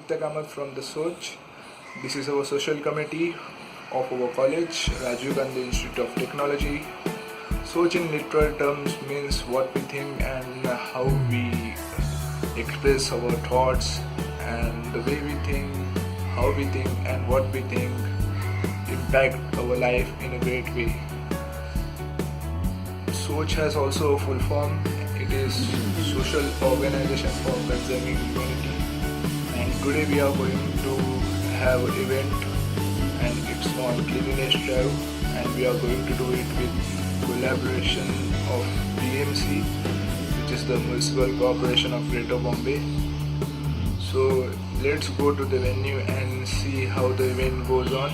Aditya Kamath from the Soch. This is our social committee of our college, Rajiv Gandhi Institute of Technology. Soch in literal terms means what we think and how we express our thoughts, and the way we think, how we think, and what we think impact our life in a great way. Soch has also a full form. It is Social Organization for Conserving Humanity, and today we are going to have an event, and it's on Cleanliness Drive, and we are going to do it with collaboration of BMC, which is the Municipal Corporation of Greater Bombay. So let's go to the venue and see how the event goes on.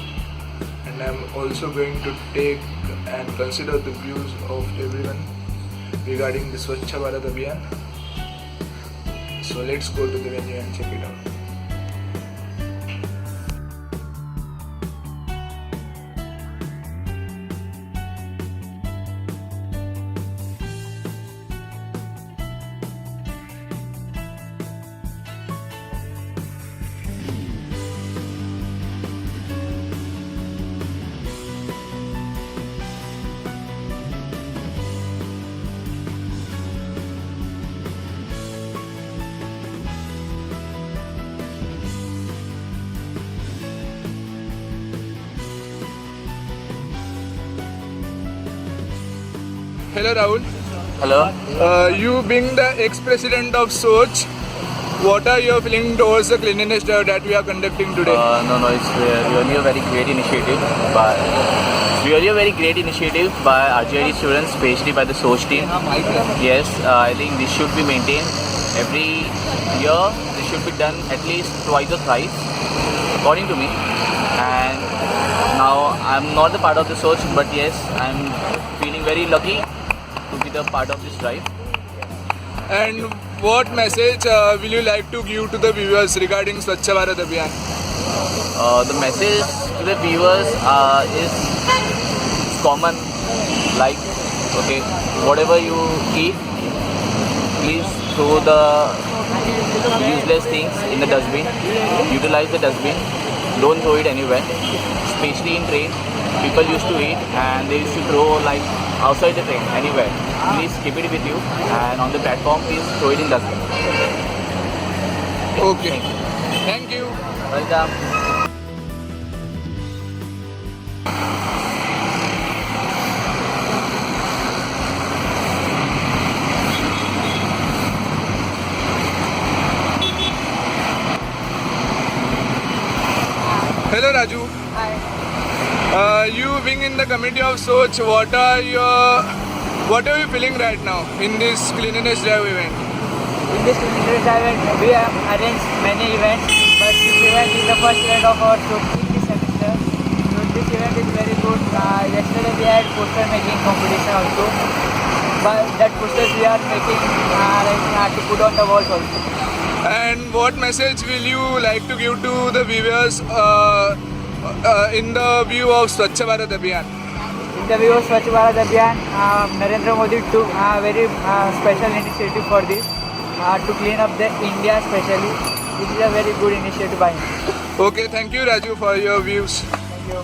And I'm also going to take and consider the views of everyone regarding the Swachh Bharat Abhiyan. So let's go to the venue and check it out. Hello Rahul. Hello. You being the ex-president of Soch, what are your feelings towards the cleanliness drive that we are conducting today? No, it's really a very great initiative. By RGID students, especially by the Soch team. Yes, I think this should be maintained every year. This should be done at least twice or thrice, according to me. And now I'm not the part of the Soch, but yes, I'm feeling very lucky to be the part of this drive. And what message will you like to give to the viewers regarding Swachh Bharat Abhiyan? The message to the viewers is common, like, okay, whatever you eat, please throw the useless things in the dustbin. Utilize the dustbin, don't throw it anywhere, especially in train. People used to eat and they used to throw like outside the train, anywhere. Please keep it with you, and on the platform please throw it in dustbin. Okay. Thank you. Welcome. Hello Raju. Hi. You being in the committee of Soch, what are you feeling right now in this cleanliness drive event? In this cleanliness event, we have arranged many events, but this event is the first event of our this semester. So this event is very good. Yesterday we had poster making competition also. But that posters we are making to put on the walls also. And what message will you like to give to the viewers in the view of Swachh Bharat Abhiyan? In the view of Swachh Bharat Abhiyan, Narendra Modi took a very special initiative for this, to clean up the India especially. This is a very good initiative by him. Okay, thank you Raju for your views. Thank you.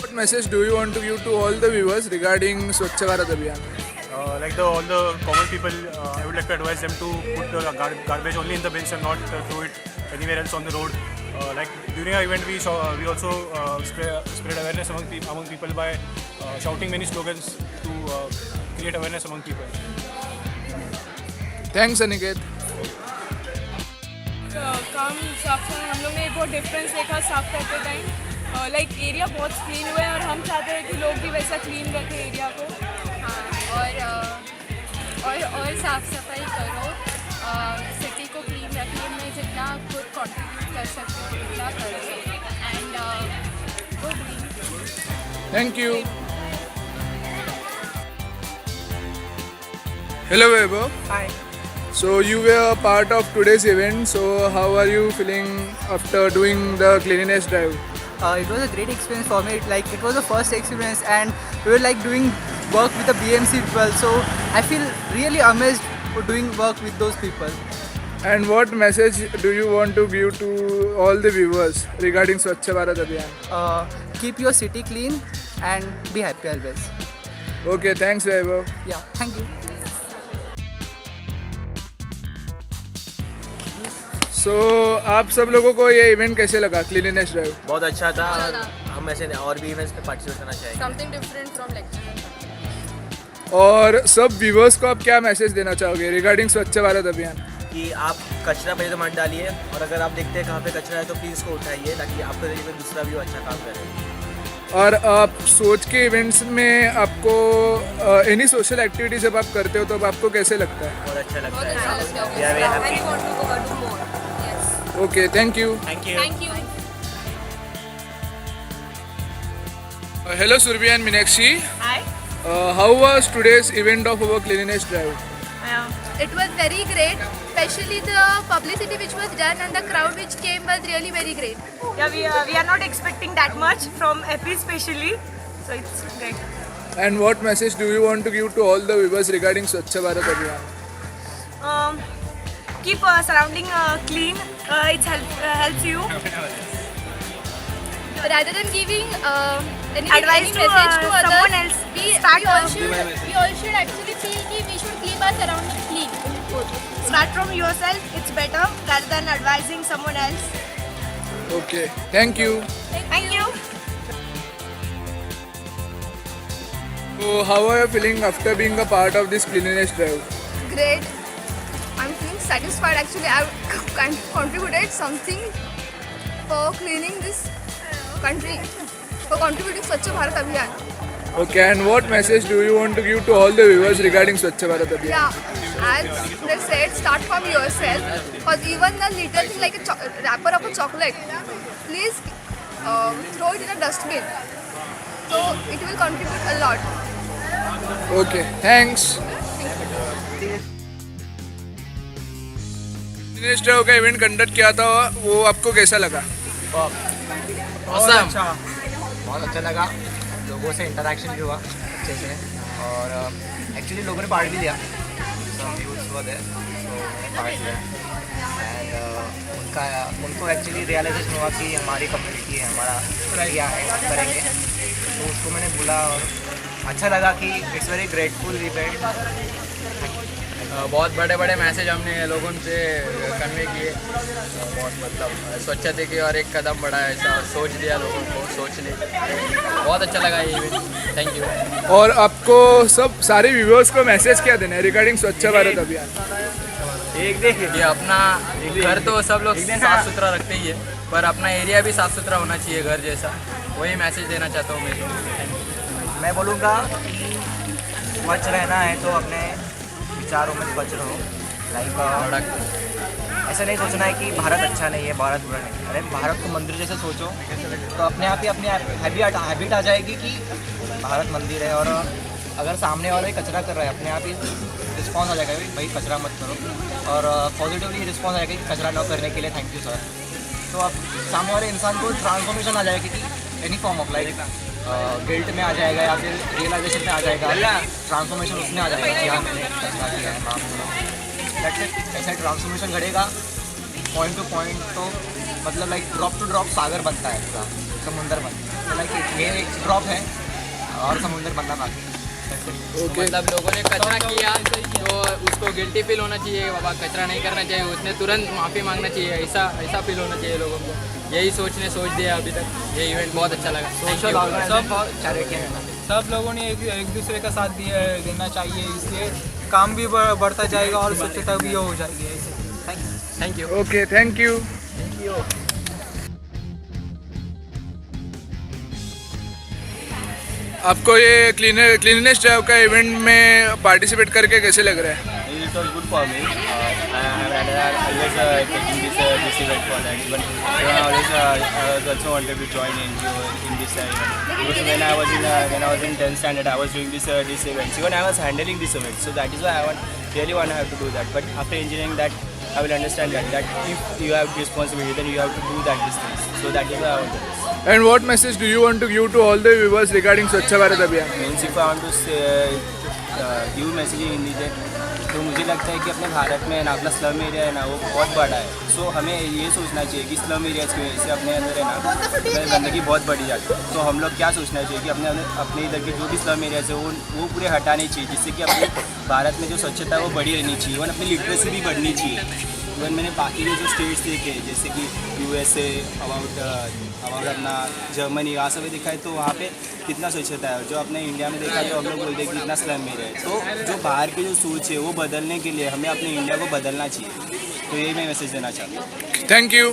What message do you want to give to all the viewers regarding Swachh Bharat Abhiyan? All the common people, I would like to advise them to put the garbage only in the bins and not throw it anywhere else on the road. Like during our event, we also spread awareness among people by shouting many slogans to create awareness among people. Thanks, Aniket. काम साफ करना हम लोग ने बहुत difference देखा साफ करते टाइम लाइक एरिया बहुत क्लीन हुआ है और हम चाहते हैं कि लोग भी वैसा क्लीन रखें एरिया को और साफ सफाई करो सिटी को क्लीन रखने में जितना खुद कंट्रीब्यूट कर सकते हो उतना करो and good Thank you. Hello, Vaibhav. Hi. So you were a part of today's event. So how are you feeling after doing the cleanliness drive? It was a great experience for me. It was the first experience, and we were like doing work with the BMC people. So I feel really amazed for doing work with those people. And what message do you want to give to all the viewers regarding Swachh Bharat Abhiyan? Keep your city clean and be happy always. Okay, thanks, Vaibhav. Yeah, thank you. So आप सब लोगों को ये event कैसे लगा cleanliness drive? बहुत अच्छा था। हम ऐसे और भी इवेंट्स में पार्टिसिपेट करना चाहेंगे। समथिंग डिफरेंट फ्रॉम लेक्चर और सब व्यूवर्स को आप क्या मैसेज देना चाहोगे रिगार्डिंग स्वच्छ भारत अभियान? कि आप कचरा पहले तो मत डालिए और अगर आप देखते हैं कहाँ पे कचरा है तो प्लीज़ उसको उठाइए ताकि आपके जरिए कोई दूसरा भी अच्छा काम करे। और आप सोच के इवेंट्स में आपको एनी सोशल एक्टिविटी जब आप करते हो तो आपको कैसे लगता है? बहुत अच्छा लगता है। Okay, thank you. Thank you Hello, Surbhi and Meenakshi. Hi. How was today's event of our cleanliness drive? It was very great, especially the publicity which was done and the crowd which came was really very great. Yeah, we are not expecting that much from EP especially, so it's great. And what message do you want to give to all the viewers regarding Swachh Bharat Abhiyan? Keep surrounding clean. It helps you. Rather than giving any Advice to message to others, someone else, we start all should actually feel that we should keep our surroundings clean. Start from yourself. It's better rather than advising someone else. Okay, thank you. Thank you. So how are you feeling after being a part of this cleanliness drive? Great. I'm feeling satisfied. Actually, I've contributed something for cleaning this country, for contributing Swachh Bharat Abhiyan. Okay, and what message do you want to give to all the viewers regarding Swachh Bharat Abhiyan? Yeah, as they said, start from yourself. Because even a little thing like a wrapper of a chocolate, please throw it in a dustbin. So it will contribute a lot. Okay, thanks. cleanliness drive का event conduct किया था वो आपको कैसा लगा? बहुत अच्छा लगा। लोगों से इंटरेक्शन भी हुआ अच्छे से और एक्चुअली लोगों ने पार्ट भी लिया। एंड उनको एक्चुअली रियलाइजेशन हुआ कि हमारी कम्युनिटी है, हमारा एरिया है, हम करेंगे। तो उसको मैंने बोला और अच्छा लगा कि इट्स वेरी ग्रेटफुल इवेंट। बहुत बड़े बड़े मैसेज हमने लोगों से कन्वे किए। बहुत मतलब स्वच्छता की और एक कदम बढ़ाया, ऐसा सोच दिया लोगों को, सोच ले। बहुत अच्छा लगा ये इवेंट। Thank you. और आपको सब सारे व्यूवर्स को मैसेज क्या देना है रिगार्डिंग स्वच्छ भारत अभियान? ये अपना घर तो सब लोग साफ़ सुथरा रखते ही है, पर अपना एरिया भी साफ़ सुथरा होना चाहिए घर जैसा। वही मैसेज देना चाहता हूँ मैं बोलूँगा स्वच्छ रहना है तो अपने विचारों में स्वच्छ रहो। लाइक ऐसा नहीं सोचना है कि भारत अच्छा नहीं है, भारत बुरा नहीं है। अरे भारत को मंदिर जैसे सोचो तो अपने आप ही अपनी हैबिट आ जाएगी कि भारत मंदिर है। और अगर सामने वाला ही कचरा कर रहा है अपने आप ही रिस्पॉन्स आ जाएगा भाई कचरा मत करो। और पॉजिटिवली रिस्पॉन्स आएगा कि कचरा न करने के लिए थैंक यू सर। तो अब सामने वाले इंसान को ट्रांसफॉर्मेशन आ जाएगी कि any form of like guilt में आ जाएगा या फिर रियलाइजेशन में आ जाएगा, ट्रांसफॉर्मेशन उसमें आ जाएगा कि हाँ मैंने कचरा किया है, माफ करो। ऐसा ट्रांसफॉर्मेशन घटेगा पॉइंट टू पॉइंट। तो मतलब लाइक ड्रॉप टू ड्रॉप सागर बनता है पूरा। समुंदर बन लाइक ये एक ड्रॉप है और समुंदर बनना बाकी। मतलब लोगों ने कचरा किया तो उसको गिल्टी फील होना चाहिए, बाबा कचरा नहीं करना चाहिए, उसने तुरंत माफ़ी मांगना चाहिए, ऐसा फील होना चाहिए लोगों को। यही सोच दिया अभी तक। ये इवेंट बहुत अच्छा लगा। सोशल ऑर्गेनाइजेशन बहुत चैरिटी है। सब लोगों ने एक दूसरे का साथ देना चाहिए, इसलिए काम भी बढ़ता जाएगा और स्वच्छता भी हो जाएगी ऐसे। Thank you. Okay, thank you. आपको ये क्लीननेस ड्राइव का इवेंट में पार्टिसिपेट करके कैसे लग रहा है? It was good for me. I have always taking this event for that. Even I always also wanted to join in this event. Because when I was in 10th standard, I was doing this event. Even I was handling this event. So that is why I really want to have to do that. But after engineering that, I will understand that if you have responsibility, then you have to do these things. So that is why I want to do this. And what message do you want to give to all the viewers regarding Swachh Bharat Abhiyan? Means if I want to give message in Hindi, तो मुझे लगता है कि अपने भारत में ना अपना slum area है ना वो बहुत बड़ा है। सो हमें ये सोचना चाहिए कि स्लम एरियाज़ की वजह से अपने अंदर है ना गंदगी बहुत बढ़ी जाती है। तो हम लोग क्या सोचना चाहिए कि अपने इधर के जो भी स्लम एरियाज़ है वो पूरे हटाने चाहिए, जिससे कि अपने भारत में जो स्वच्छता है वो बढ़ी रहनी चाहिए। इवन अपनी लिटरेसी भी बढ़नी चाहिए। इवन मैंने बाकी के जो स्टेट्स देखे जैसे कि USA, अबाउट अपना जर्मनी, वहाँ सब देखा है तो वहाँ पे कितना स्वच्छता है। जो अपने इंडिया में देखा तो हम लोग बोलते हैं कि इतना स्लम एरिया है। तो जो बाहर की जो सोच है वो बदलने के लिए हमें अपने इंडिया को बदलना चाहिए। तो यही मैं मैसेज देना चाहता हूँ। Thank you.